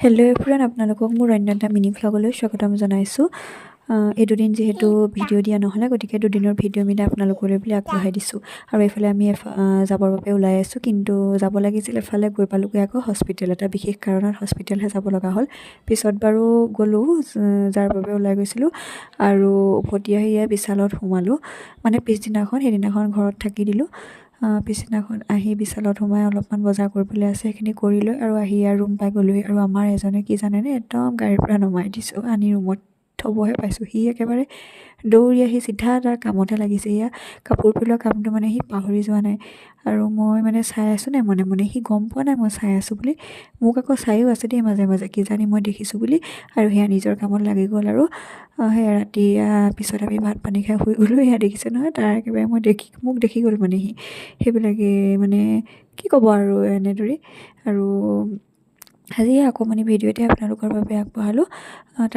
Hello' everyone, আপোনালোকক মোৰ অন্য এটা মিনি ভ্লগলৈ স্বাগতম জনাইছোঁ। এই দুদিন যিহেতু ভিডিঅ' দিয়া নহ'লে, গতিকে দুদিনৰ ভিডিঅ' মিলাই আপোনালোকলৈ বুলি আগবঢ়াই দিছোঁ। আৰু এইফালে আমি যাবৰ বাবে ওলাই আছোঁ, কিন্তু যাব লাগিছিল এফালে গৈ পালোঁগৈ আকৌ হস্পিটেল, এটা বিশেষ কাৰণত হস্পিটেলহে যাব লগা হ'ল। পিছত বাৰু গ'লোঁ, যাৰ বাবে ওলাই গৈছিলোঁ। আৰু উভতি আহি বিশালত সোমালোঁ, মানে পিছদিনাখন, সেইদিনাখন ঘৰত থাকি দিলোঁ। পিছদিনাখন আহি বিশালত সোমাই অলপমান বজাৰ কৰিবলৈ আছে, সেইখিনি কৰি লৈ আৰু আহি ৰুম পাই গ'লোহি। আৰু আমাৰ এজনে কি জানেনে, একদম গাড়ীৰ পৰা নমাই দিছোঁ, আনি ৰুমত থ'বহে পাইছোঁ। সি একেবাৰে দৌৰি আহি চিধা তাৰ কামতহে লাগিছে। এয়া কাপোৰ পেলোৱা কামটো মানে সি পাহৰি যোৱা নাই। আৰু মই মানে চাই আছোঁ নাই, মনে মনে, সি গম পোৱা নাই মই চাই আছোঁ বুলি। মোক আকৌ চায়ো আছে দেই মাজে মাজে, কিজানি মই দেখিছোঁ বুলি। আৰু সেয়া নিজৰ কামত লাগি গ'ল। আৰু সেয়া ৰাতি পিছত আমি ভাত পানী খাই শুই গ'লোঁ। সেয়া দেখিছে নহয়, তাৰ একেবাৰে মোক দেখি গ'ল মানে সি। সেইবিলাকে মানে কি ক'ব আৰু এনেদৰেই। আৰু আজি আকৌ মানে ভিডিঅ'তে আপোনালোকৰ বাবে আগবঢ়ালোঁ।